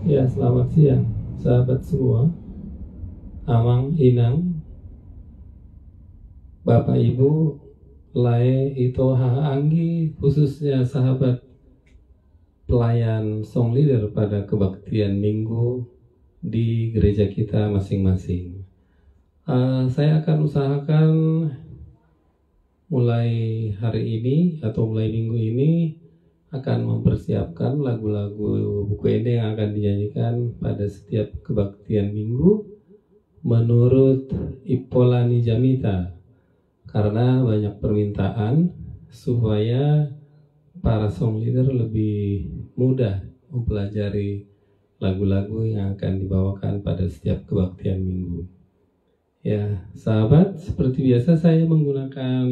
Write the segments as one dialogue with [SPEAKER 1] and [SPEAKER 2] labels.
[SPEAKER 1] Ya, selamat siang, sahabat semua, Amang, Inang, Bapak Ibu, Lae, Ito, Anggi, khususnya sahabat pelayan song leader pada kebaktian minggu di gereja kita masing-masing. Saya akan usahakan mulai hari ini atau mulai minggu ini akan mempersiapkan lagu-lagu buku Ende yang akan dinyanyikan pada setiap kebaktian minggu menurut Ipolani Jamita, karena banyak permintaan supaya para song leader lebih mudah mempelajari lagu-lagu yang akan dibawakan pada setiap kebaktian minggu. Ya, sahabat, seperti biasa saya menggunakan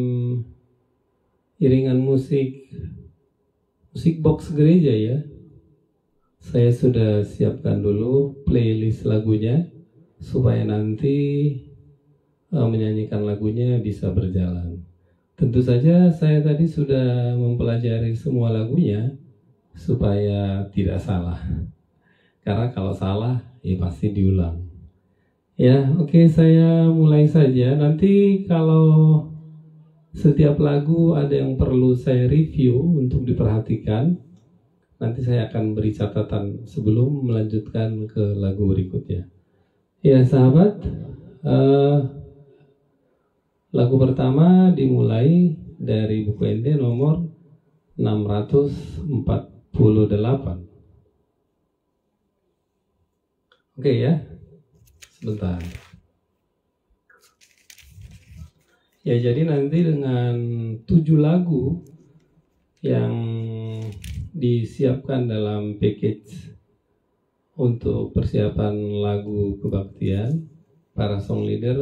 [SPEAKER 1] iringan musik box gereja ya. Saya sudah siapkan dulu playlist lagunya supaya nanti menyanyikan lagunya bisa berjalan. Tentu saja saya tadi sudah mempelajari semua lagunya supaya tidak salah. Karena kalau salah ya pasti diulang. Ya, oke, saya mulai saja. Nanti kalau setiap lagu ada yang perlu saya review untuk diperhatikan, nanti saya akan beri catatan sebelum melanjutkan ke lagu berikutnya. Ya sahabat, lagu pertama dimulai dari buku Ende nomor 648. Oke ya, sebentar. Ya, jadi nanti dengan 7 lagu yang disiapkan dalam package untuk persiapan lagu kebaktian, para song leader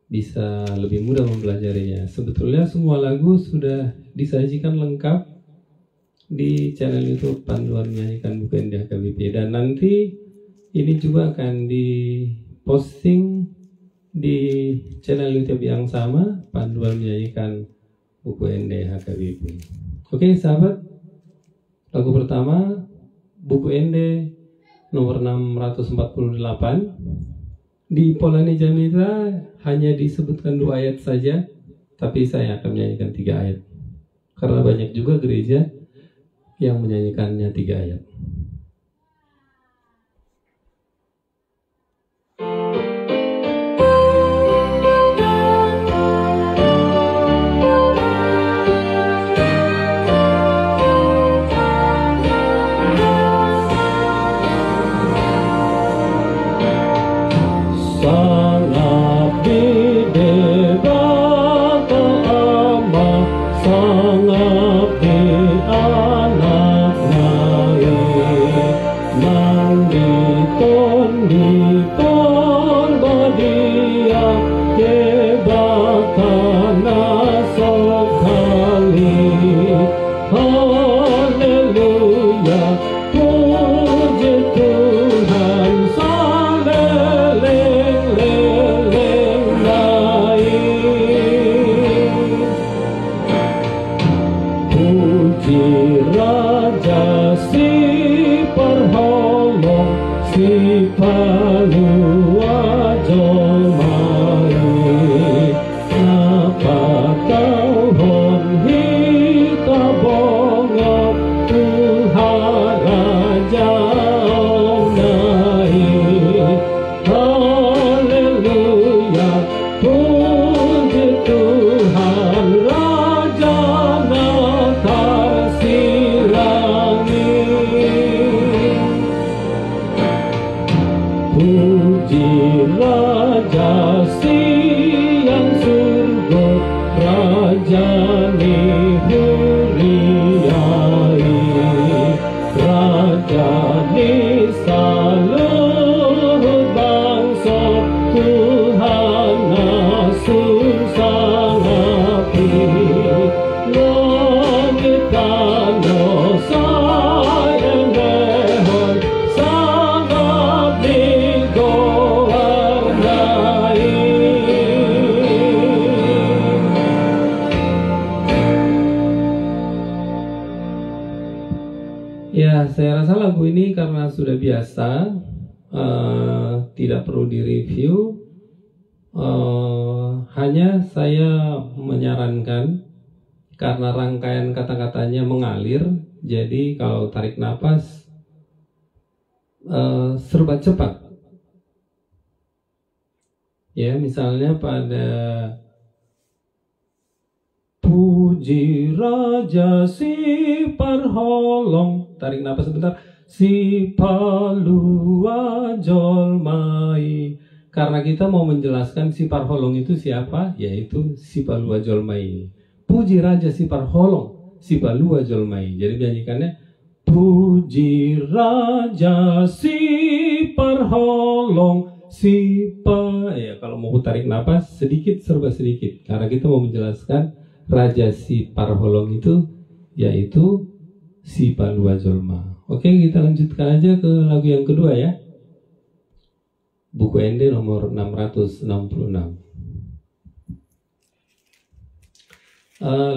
[SPEAKER 1] bisa lebih mudah mempelajarinya. Sebetulnya semua lagu sudah disajikan lengkap di channel YouTube Panduan Menyanyikan Buku Ende HKBP, dan nanti ini juga akan diposting di channel YouTube yang sama, Panduan Menyanyikan Buku Ende HKBP. Oke sahabat, lagu pertama buku Ende nomor 648. Di Polani Jamita hanya disebutkan 2 ayat saja, tapi saya akan menyanyikan 3 ayat karena banyak juga gereja yang menyanyikannya 3 ayat. saya rasa lagu ini karena sudah biasa, tidak perlu direview. Hanya saya menyarankan karena rangkaian kata-katanya mengalir, jadi kalau tarik napas serba cepat. Ya, misalnya pada puji Raja si parholong, tarik napas sebentar, si palua jolmai. Karena kita mau menjelaskan si parholong itu siapa, yaitu si palua jolmai. Puji Raja si parholong, si palua jolmai. Jadi menyanyikannya, puji Raja si parholong, si ya kalau mau tarik napas sedikit serba sedikit. Karena kita mau menjelaskan Raja si parholong itu yaitu si palua jolma. Oke, kita lanjutkan aja ke lagu yang kedua ya. Buku ND nomor 666.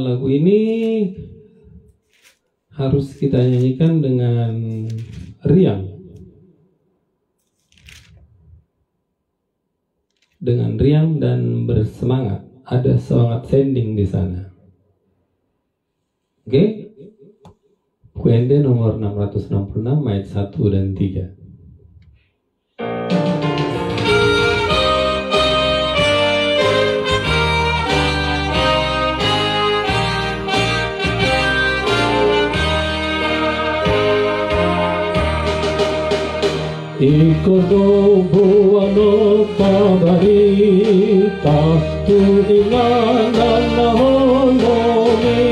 [SPEAKER 1] Lagu ini harus kita nyanyikan dengan riang, dan bersemangat. Ada semangat sending di sana. Oke? Buku ND nomor 666 ayat 1 dan 3. Ikodo buano pabarita turinganan na holongi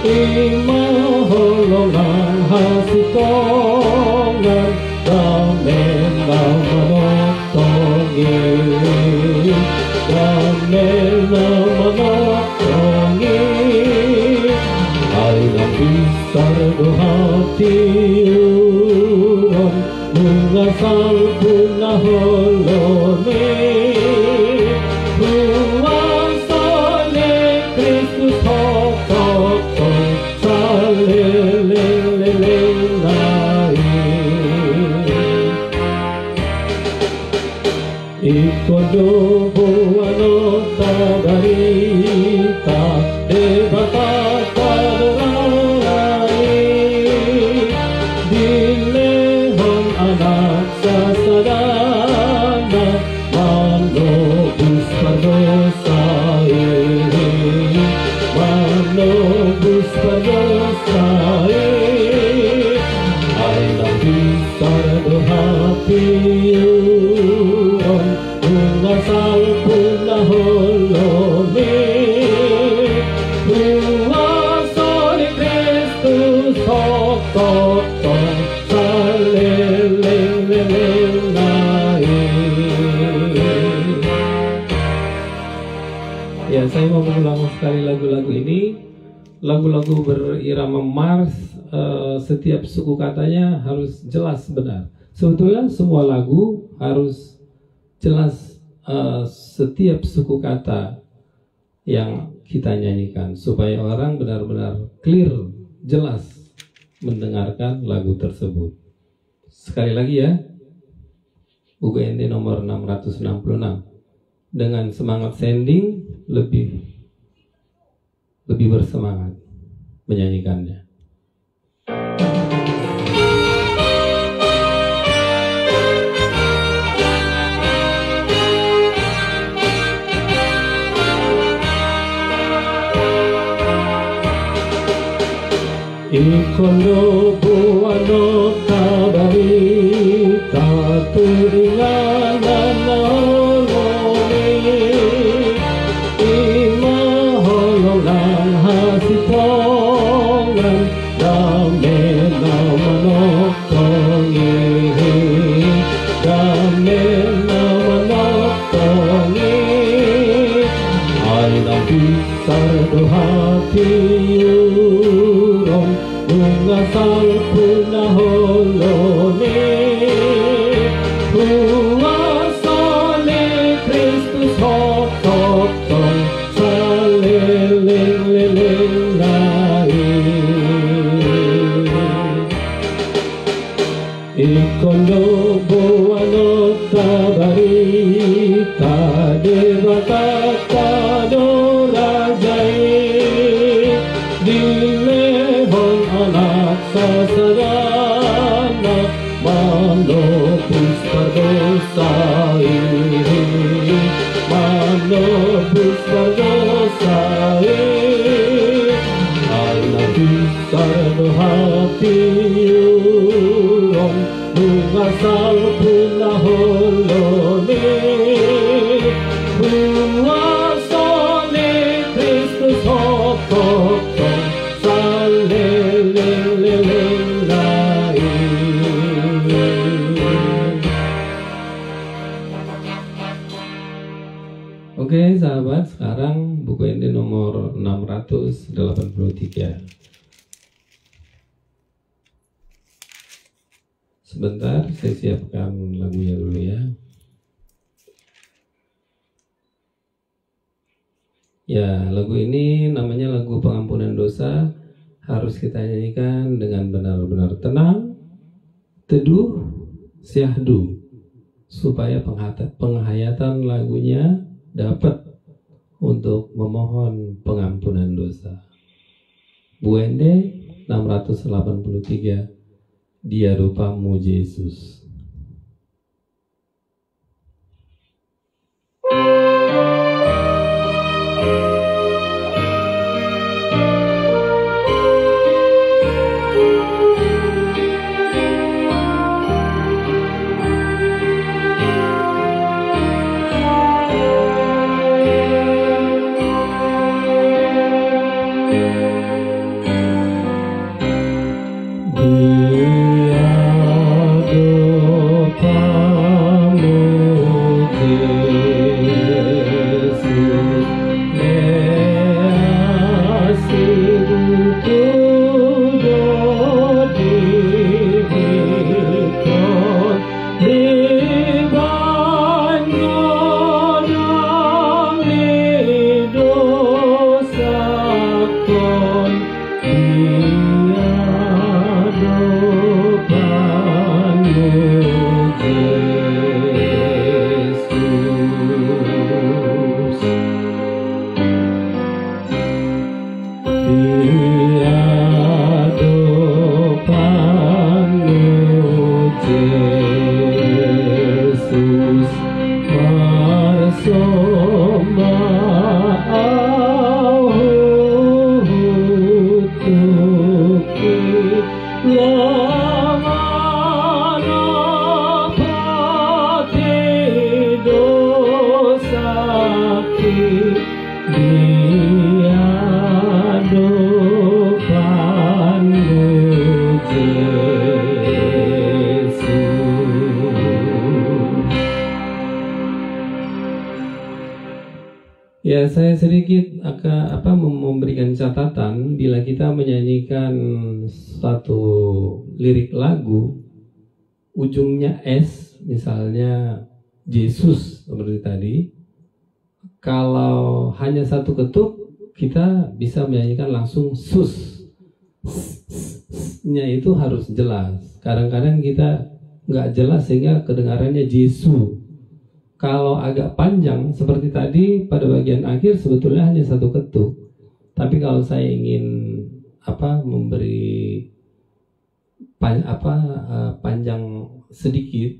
[SPEAKER 1] imaholongan hasitongan damen na manotongi damen na manotongi ay nabisar do hati mengasal punaholone puasane Kristus hokotong salelelelelai ikodo buano tadarita debata kadorai dilehon anak sasadana manobus pardosai manobus pardosai ay nabisar do hatiyon ungasal punaholone puasa ni Kristus hokotong ya, saya mau mengulang sekali lagu-lagu ini. Lagu-lagu berirama Mars, setiap suku katanya harus jelas benar. Sebetulnya semua lagu harus jelas, setiap suku kata yang kita nyanyikan, supaya orang benar-benar clear, jelas mendengarkan lagu tersebut. Sekali lagi ya, buku ND nomor 666. Dengan semangat sending, lebih bersemangat menyanyikannya. Ikondo buano kabarita turinganan nolone imaholongan hasitongan damen na manotongi damen na manotongi ay nabisar do hatiyurong ungasal punaholone puasane Kristus hokotong salelelelelai. Ikondo buano tabarita debata kado rajai dilehon anak sasarana mano puspar dosai mano puspar dosai anak bisar hati Nungasal punaholone Puasone Kristus hokokong Salelelelelai. Oke sahabat, sekarang buku ini nomor 683. Sebentar, saya siapkan lagunya dulu ya. Ya, lagu ini namanya lagu pengampunan dosa. Harus kita nyanyikan dengan benar-benar tenang, teduh, syahdu, supaya penghayatan lagunya dapat untuk memohon pengampunan dosa. Buende 683. Dia rupamu Yesus. Ya, saya sedikit memberikan catatan bila kita menyanyikan satu lirik lagu ujungnya S, misalnya Yesus seperti tadi. Kalau hanya satu ketuk, kita bisa menyanyikan langsung sus. S-nya itu harus jelas. Kadang-kadang kita nggak jelas sehingga kedengarannya Yesus. Kalau agak panjang seperti tadi pada bagian akhir sebetulnya hanya satu ketuk. Tapi kalau saya ingin memberi panjang sedikit,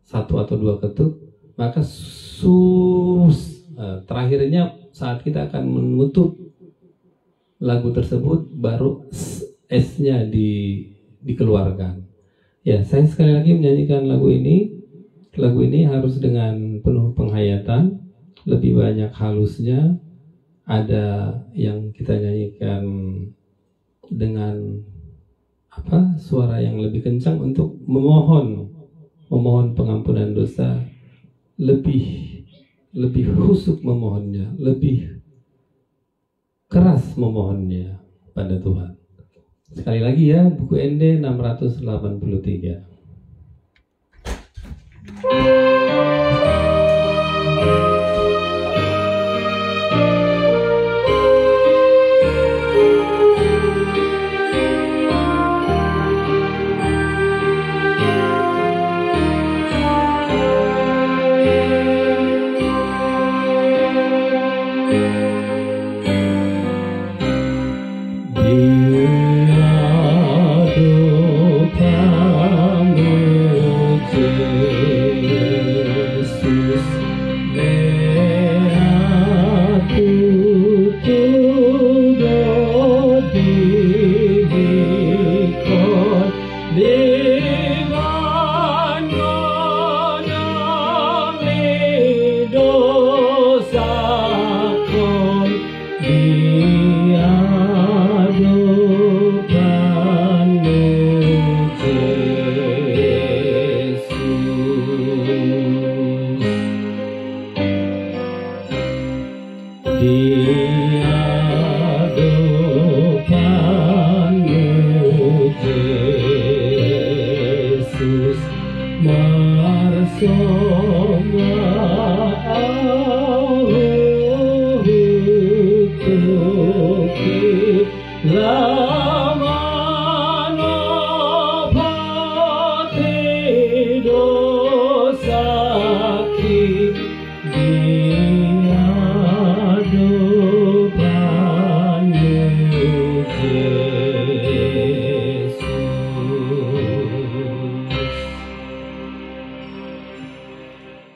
[SPEAKER 1] satu atau dua ketuk, maka sus terakhirnya saat kita akan menutup lagu tersebut baru S-nya dikeluarkan. Ya, saya sekali lagi menyanyikan lagu ini. Lagu ini harus dengan penuh penghayatan, lebih banyak halusnya. Ada yang kita nyanyikan dengan suara yang lebih kencang untuk memohon pengampunan dosa, lebih husuk memohonnya, lebih keras memohonnya pada Tuhan. Sekali lagi ya, buku ND 683.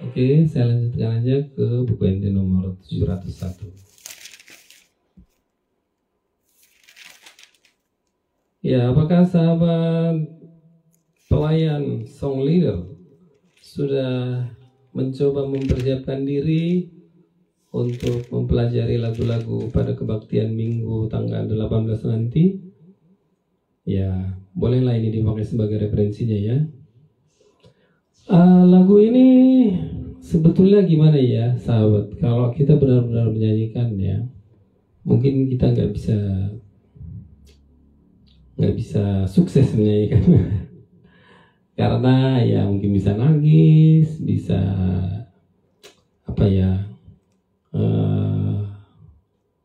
[SPEAKER 1] Oke, saya lanjutkan aja ke buku NT nomor 701. Ya, apakah sahabat pelayan song leader sudah mencoba mempersiapkan diri untuk mempelajari lagu-lagu pada kebaktian Minggu tanggal 18 nanti? Ya, bolehlah ini dipakai sebagai referensinya ya. Lagu ini sebetulnya gimana ya sahabat, kalau kita benar-benar menyanyikan ya, mungkin kita nggak bisa sukses menyanyikan karena ya mungkin bisa nangis, bisa apa ya,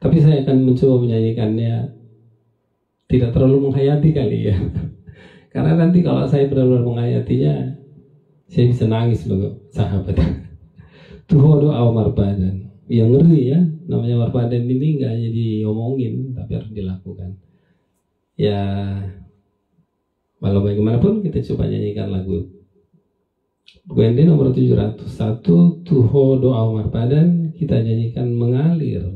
[SPEAKER 1] tapi saya akan mencoba menyanyikannya tidak terlalu menghayati kali ya karena nanti kalau saya benar-benar menghayatinya saya bisa nangis loh sahabat. Tuh doa marpadan, yang ngeri ya, namanya marpadan ini nggak hanya diomongin tapi harus dilakukan. Ya, walau bagaimanapun kita coba nyanyikan lagu buku nomor 701 Tuho doa marpadan, kita nyanyikan mengalir.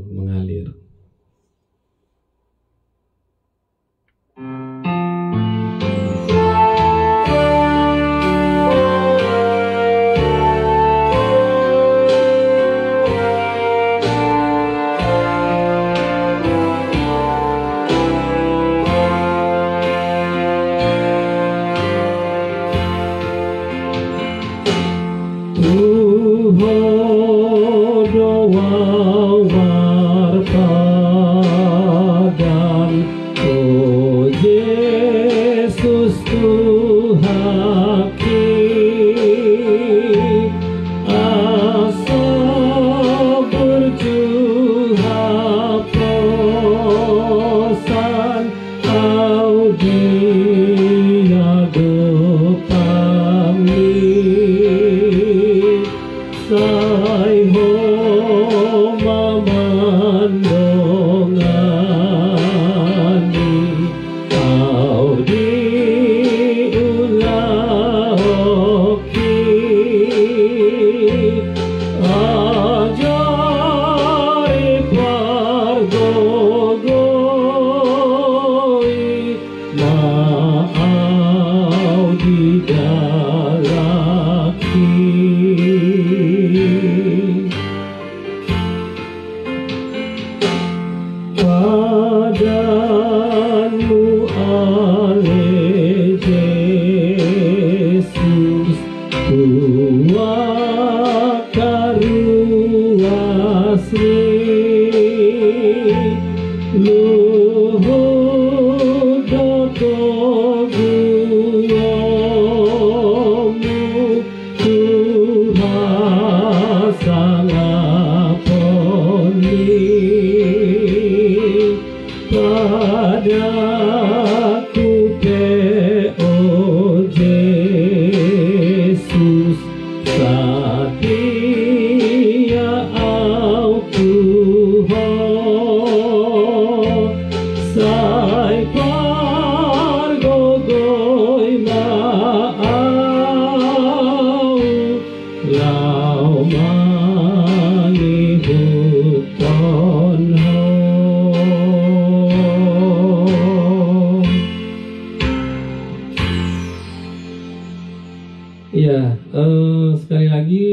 [SPEAKER 1] Sekali lagi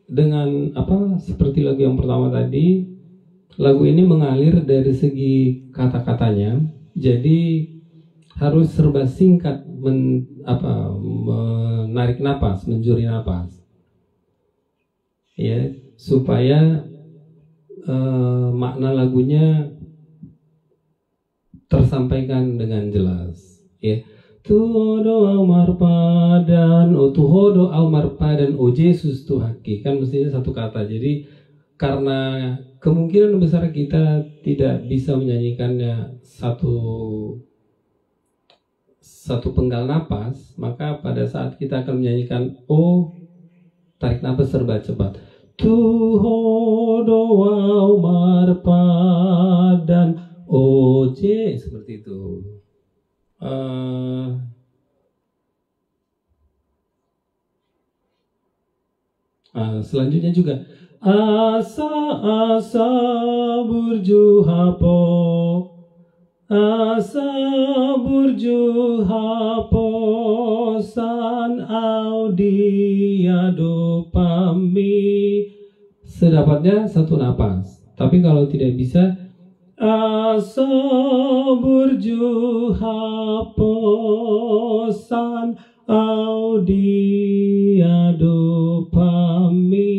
[SPEAKER 1] dengan seperti lagu yang pertama tadi, lagu ini mengalir dari segi kata-katanya, jadi harus serba singkat, menarik napas, mencuri napas, ya, supaya makna lagunya tersampaikan dengan jelas, ya. Tuhodo au marpadan, tuhodo au marpadan, o Yesus Tuhaki. Kan mestinya satu kata. Jadi karena kemungkinan besar kita tidak bisa menyanyikannya satu penggal napas, maka pada saat kita akan menyanyikan O, tarik napas serba cepat. Tuhodo au marpadan, o J, seperti itu. Selanjutnya juga asa burjuhapo, asa burjuhapo san audiado pami. Sedapatnya satu napas. Tapi kalau tidak bisa asa burjuhapo san audiado pami.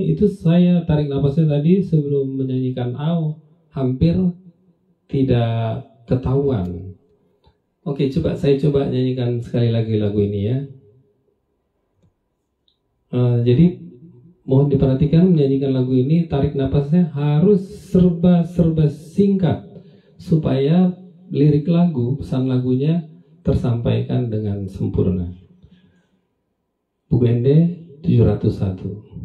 [SPEAKER 1] Itu saya tarik napasnya tadi sebelum menyanyikan au, hampir tidak ketahuan. Oke, saya coba nyanyikan sekali lagi lagu ini ya. Jadi mohon diperhatikan menyanyikan lagu ini, tarik napasnya harus serba singkat supaya lirik lagu, pesan lagunya tersampaikan dengan sempurna. Buku ND 701.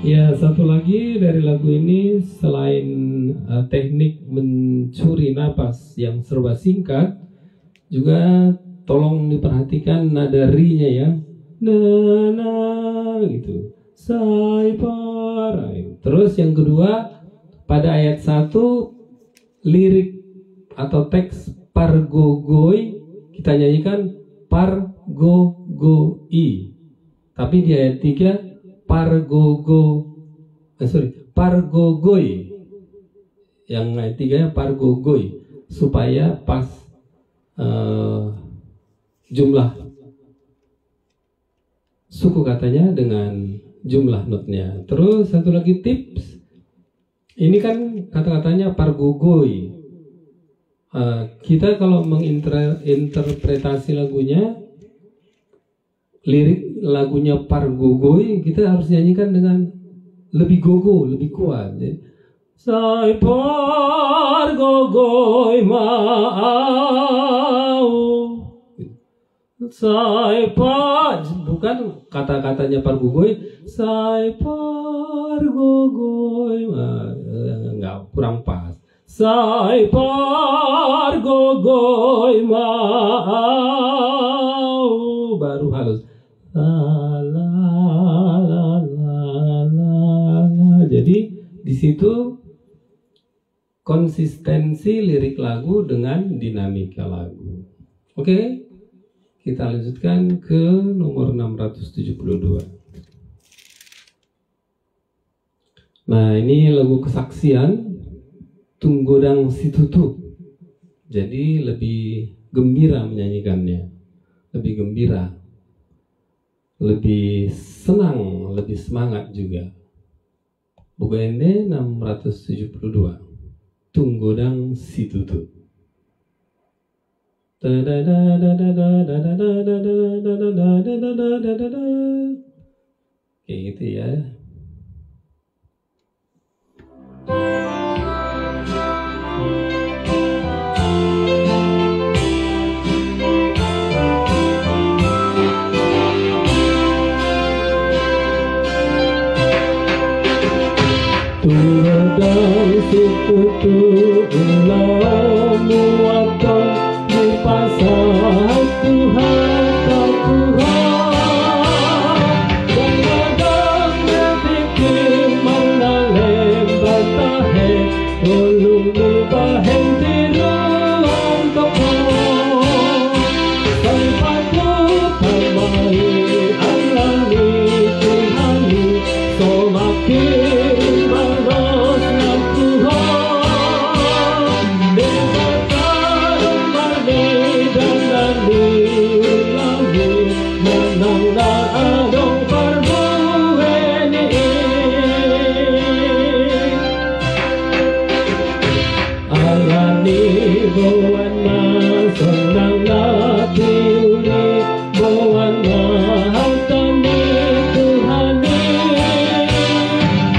[SPEAKER 1] Ya, satu lagi dari lagu ini selain teknik mencuri napas yang serba singkat, juga tolong diperhatikan nada ri-nya ya. Na gitu. Saipar. Terus yang kedua, pada ayat 1 lirik atau teks pargogoi kita nyanyikan pargogoi. Tapi di ayat 3 pargogoi. Yang ayat 3 pargogoi supaya pas jumlah suku katanya dengan jumlah notnya. Terus satu lagi tips. Ini kan kata-katanya pargogoi. Kita kalau menginterpretasi lagunya, lirik lagunya Pargogoy, kita harus nyanyikan dengan lebih gogo, lebih kuat. Sai Pargogoy mau, Sai Par, bukan kata-katanya Pargogoy, Sai Pargogoy, enggak, kurang pas. Sai Pargogoy mau, baru halus. La la la la la la. Jadi di situ konsistensi lirik lagu dengan dinamika lagu. Oke, kita lanjutkan ke nomor 672. Nah, ini lagu kesaksian Tunggodang Situtu. Jadi lebih gembira menyanyikannya, lebih gembira, lebih senang, lebih semangat juga. Buku Ende 672. Tunggodang Situtu. Kayak gitu ya. Tunggodang Situtu ulah muatan di pasar Tuhan tak Tuhan. Tunggodang berpikir menalem batahe, ulung di bahen tiruan tokong. Salpatu tamai alami Tuhani, somakin Boan ma senang nati uli, boan ma hautani Tuhani.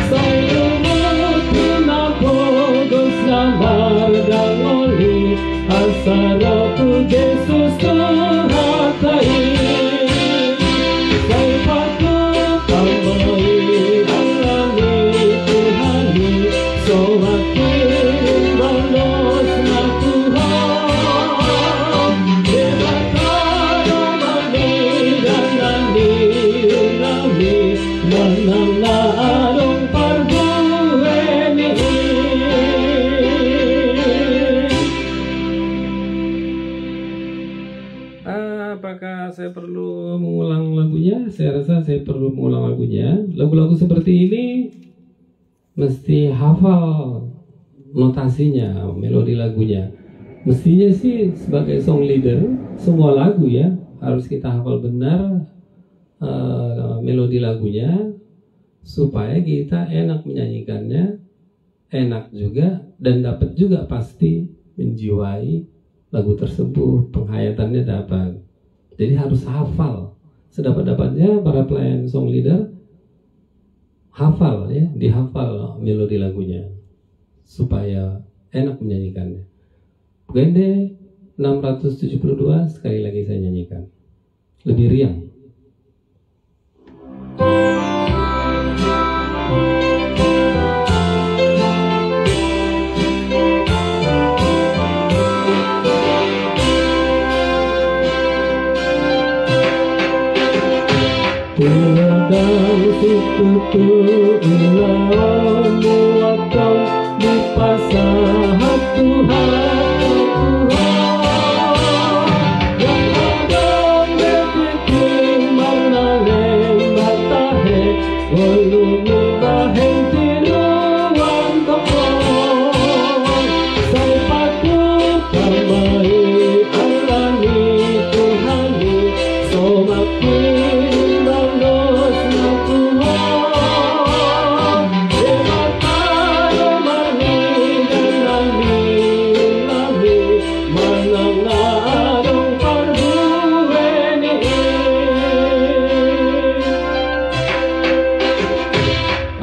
[SPEAKER 1] Saya muti na pogos lamar dangoli, asaraku Yesus Tuhatai. Saya patut tamai alami Tuhani, soakin balos na Tuhan. Debataro mani danani ulami, manang na arong parbueni. Apakah saya perlu mengulang lagunya? Saya rasa saya perlu mengulang lagunya. Lagu-lagu seperti ini mesti hafal notasinya, melodi lagunya. Mestinya sih sebagai song leader, semua lagu ya harus kita hafal benar melodi lagunya, supaya kita enak menyanyikannya, enak juga, dan dapat juga pasti menjiwai lagu tersebut, penghayatannya dapat. Jadi harus hafal. Sedapat-dapatnya para pelayan song leader hafal ya, dihafal melodi lagunya supaya enak menyanyikannya. Gende 672 sekali lagi saya nyanyikan. Lebih riang. Tunggodang Situtu ulah muatan di pasar Tuhan. Yang ada berpikir menalem batahe, ulumi bahen tiruan tokong. Saya patut tamai alami Tuhani, somakin manangarong parbueni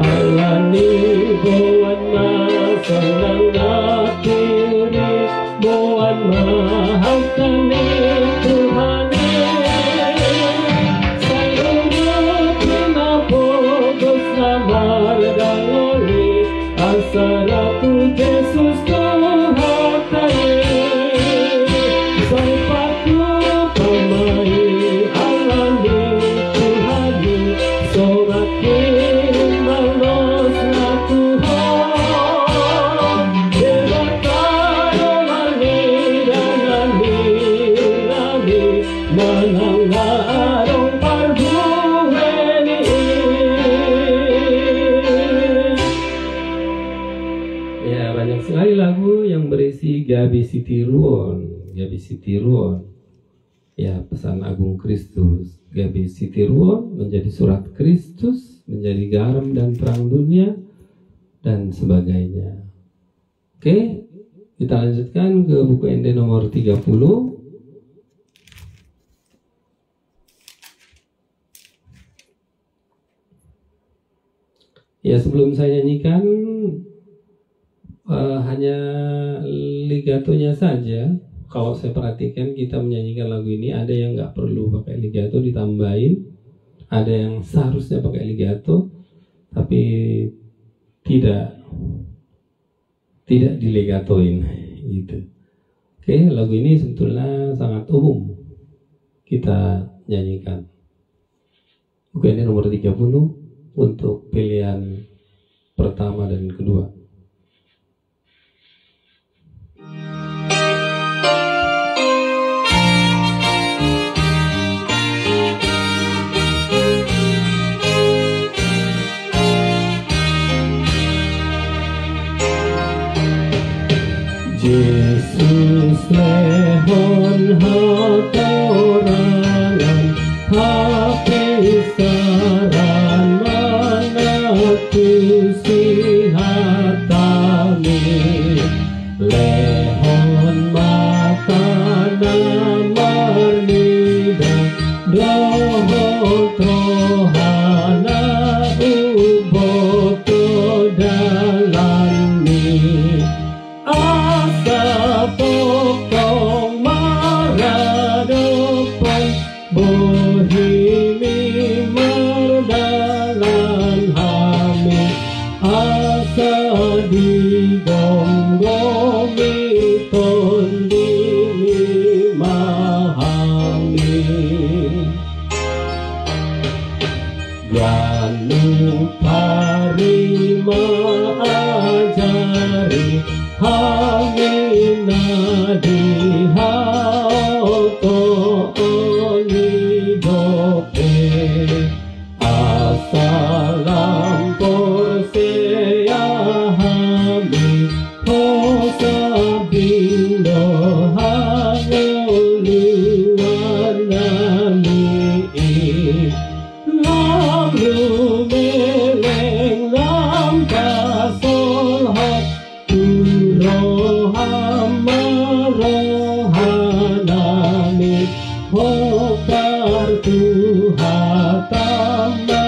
[SPEAKER 1] alani buwan masanang natiri buwan mahagkani Tuhani sayurut pinapogos na mardangoli asaratu Jesus Tuhatay say patu pamay alani Tuhani sorakin malos na Tuhan debataro maniranani nani manangarong parbueni. Ya, banyak sekali lagu yang berisi Gabi Sitiruon. Ya, pesan agung Kristus. Gabi Sitiruon menjadi surat Kristus, menjadi garam dan terang dunia, dan sebagainya. Oke, kita lanjutkan ke buku ND nomor 30. Ya, sebelum saya nyanyikan hanya ligatonya saja. Kalau saya perhatikan kita menyanyikan lagu ini, ada yang nggak perlu pakai ligato ditambahin, ada yang seharusnya pakai ligato tapi tidak dilegatoin gitu. Oke, lagu ini sebetulnya sangat umum kita nyanyikan. Buku ini nomor 30 untuk pilihan pertama dan kedua. Yesus lehon hatorangan hapisaran manatusi hatami lehon matana marnida doho trohana uboto dalani asa pokong maradopan bohimi mardalan hami asa digonggomi tondimi mahami Ganu parima ajari hamina dihauto oni dope asalam porsea hami posabindo hangoluanami lalu meleng lam kasolhat rohanami hokar tuhatama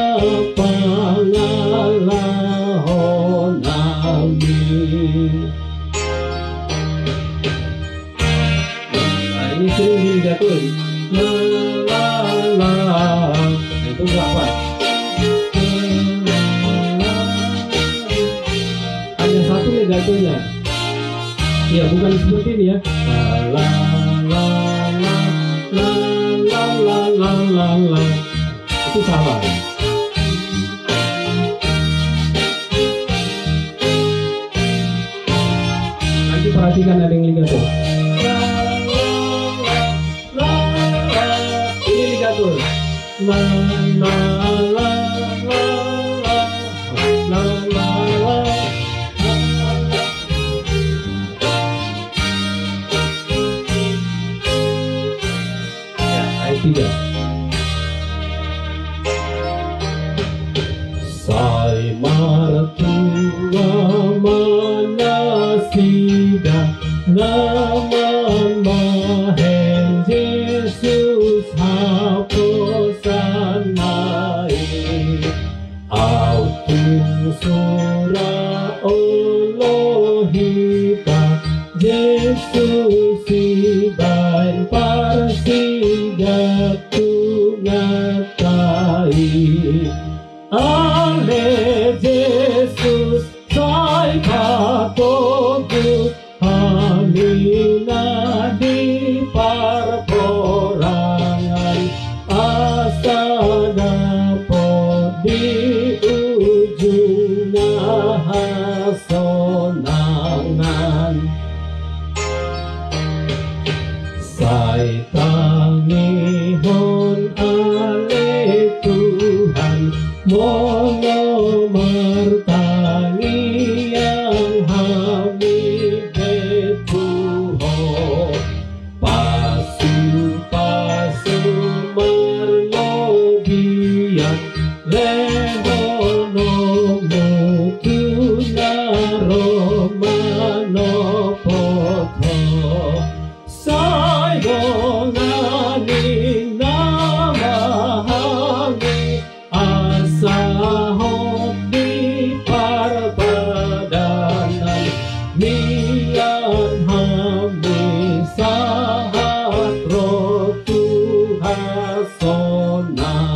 [SPEAKER 1] pangalahonami. Nah, ini sering digatuin la la la, itu berapa? Hanya satu legatonya. Ya, bukan seperti ini ya. La la la la la la la la la. Itu salah. Nanti perhatikan ada yang ligato. La la la la. Ini ligato. La la la la la la la la. Tidak. Sai martua manasida nama si bain parsidatu ngatai ale Yesus sai patoku hamina di parporangan asa dapot di ujung hasonangan sai tangihon ale Tuhan mono martangi yang hamid Tuhan pasu merlobian lehono mutuna romano poto sayonani namahani asahot di parbadanan nian hami sahat rotu hasonangan.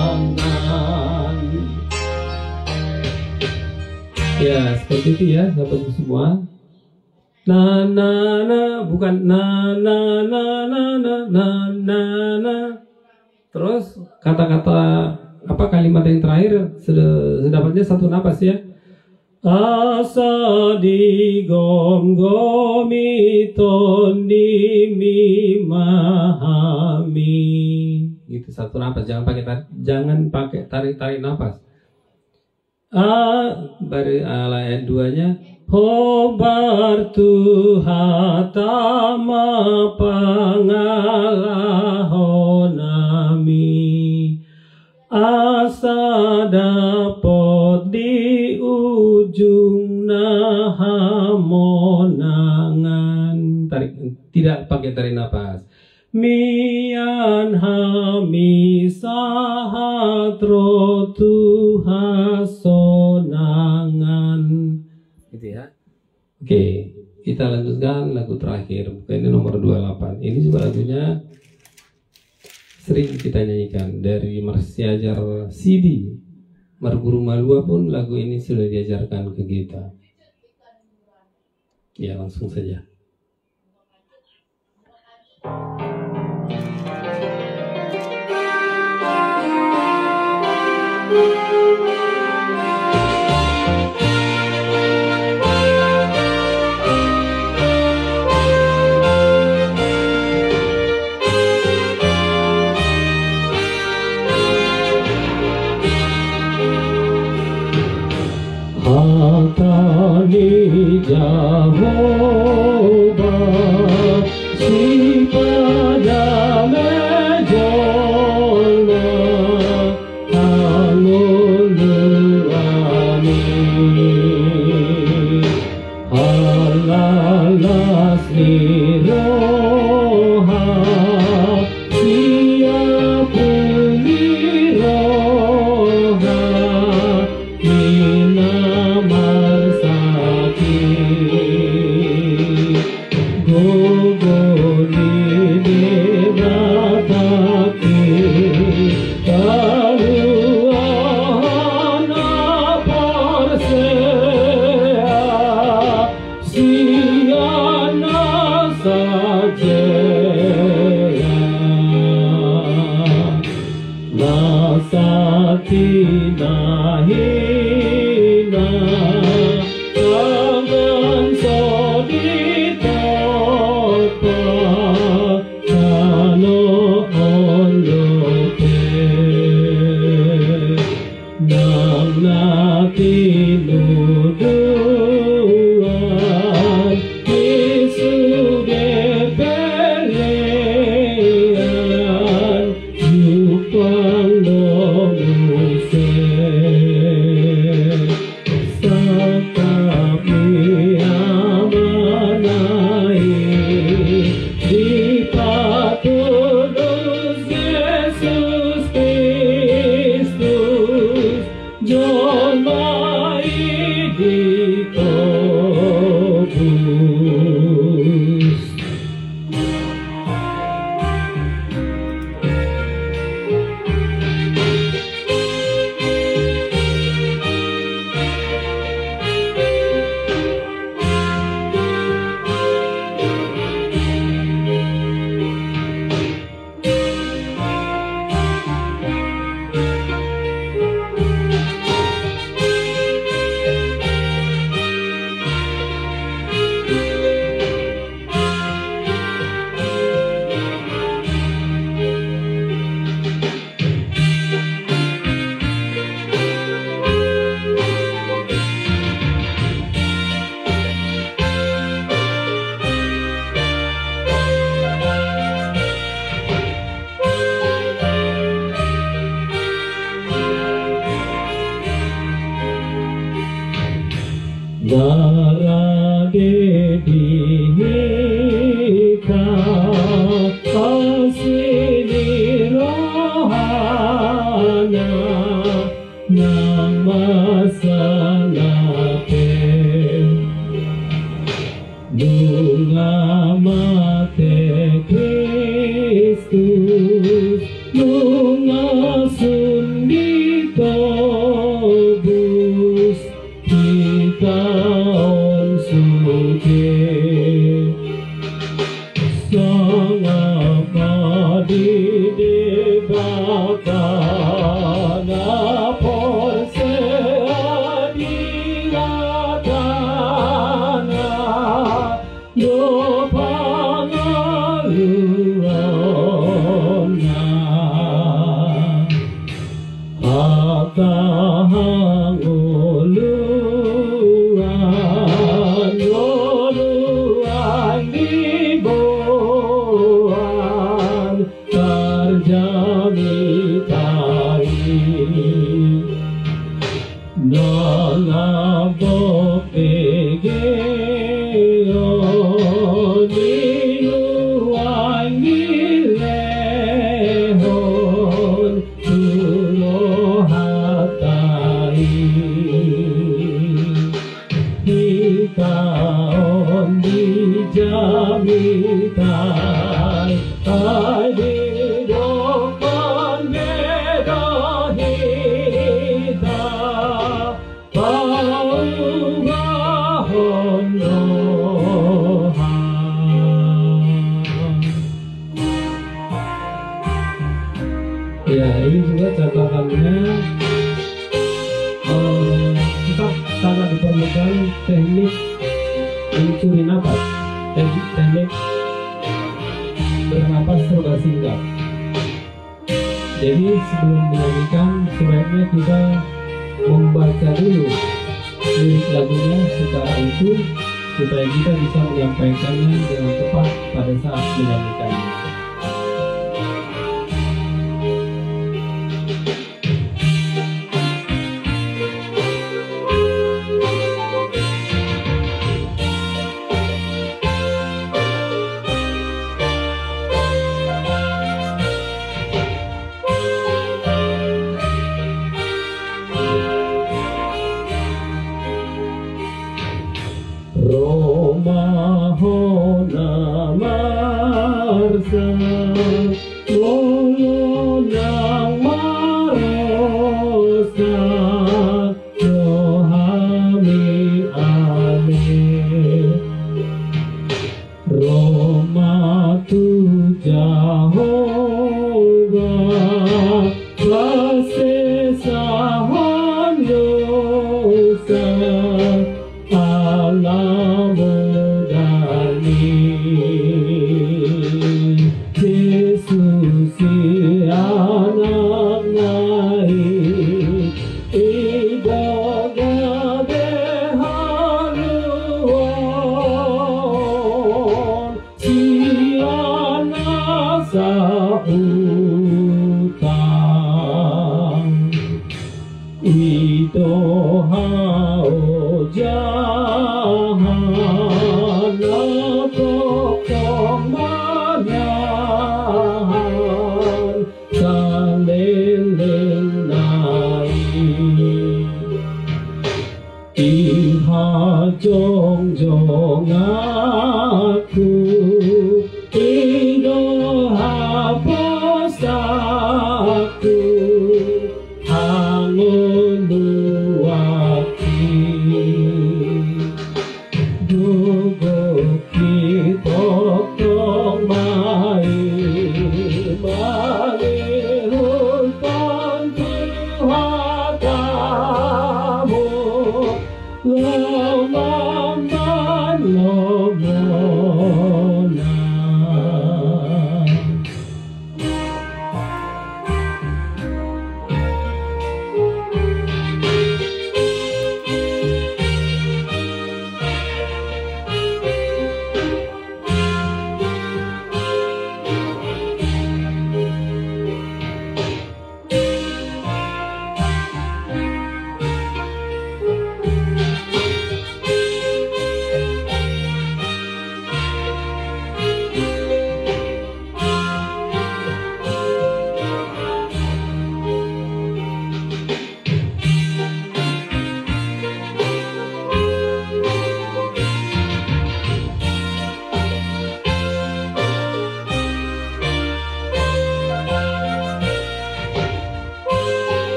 [SPEAKER 1] Ya, seperti itu ya, sahabat semua. Na na na, bukan na na na na na na na na. Terus kata-kata apa kalimat yang terakhir sedapatnya satu napas ya. Asa digom-gomi tondi mimahami. Gitu satu napas, jangan pakai tarik napas. Baru ayat 2-nya hobar tuhatama pangalahonami asa dapot di ujung nahamonangan. Tidak pakai tarik napas. Mian hami sahatro tuhasonangan. Gitu ya. Oke, kita lanjutkan lagu terakhir. Ini nomor 28. Ini juga lagunya sering kita nyanyikan dari Marsiajar CD. Marguru Malua pun lagu ini sudah diajarkan ke kita. Ya, langsung saja. Hatani Jehovah si pada mejolna haluluani halalas liroha siapun liroha Upang lungasun ditebus kita on suci sangapa didebatan porse adilatana do pangaluana akahang uluan uluan dibuan terjami tari nangabok pegeo niluan gilehon tulohatai hikaon dijamitai adidokan bedahita paubahon ya, ini juga catatannya kita sangat diperlukan teknik mencuri napas, teknik bernapas serba singkat. Jadi sebelum menyanyikan sebaiknya kita membaca dulu lirik lagunya secara utuh supaya kita bisa menyampaikannya dengan tepat pada saat menyanyikannya. Romahona marsa Lolonang marosa Rohami ale Roma tu Jehovah Base sahon dosa Yesus si anak naik ibadah behaluan si anak sautang itu hao jahan pokong manahan salilin naik iha jong-jong aku idoha posaku hangun duaki duguk kitokong mai malihul pantuhatamu lomaman lomona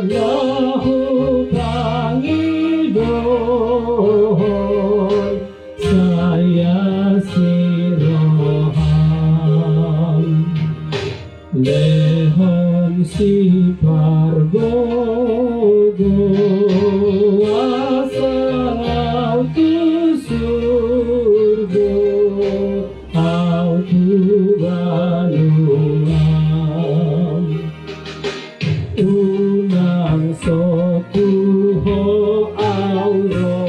[SPEAKER 1] Lahu pangidon saya siroham lehon si pargogo asal tu surgo au tu banuam unang sokuho auro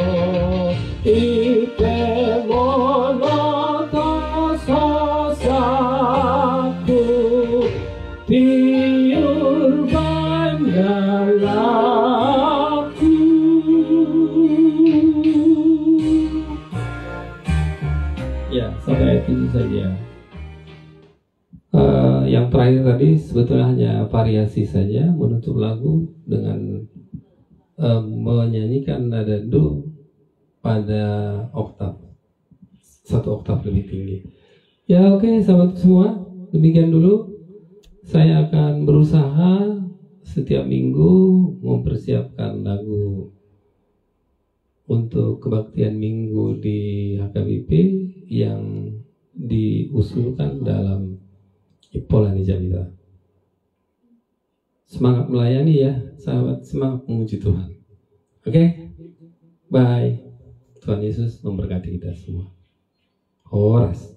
[SPEAKER 1] ipe monoto sosaku tiur bandalaku. Ya, sampai itu saja. Yang terakhir tadi sebetulnya hanya variasi saja, menutup lagu dengan menyanyikan nada do pada oktav, satu oktav lebih tinggi. Ya oke, sahabat semua, demikian dulu. Saya akan berusaha setiap minggu mempersiapkan lagu untuk kebaktian minggu di HKBP yang diusulkan dalam Ipolani Jalita. Semangat melayani ya, sahabat, semangat memuji Tuhan. Oke? Bye. Tuhan Yesus memberkati kita semua. Horas.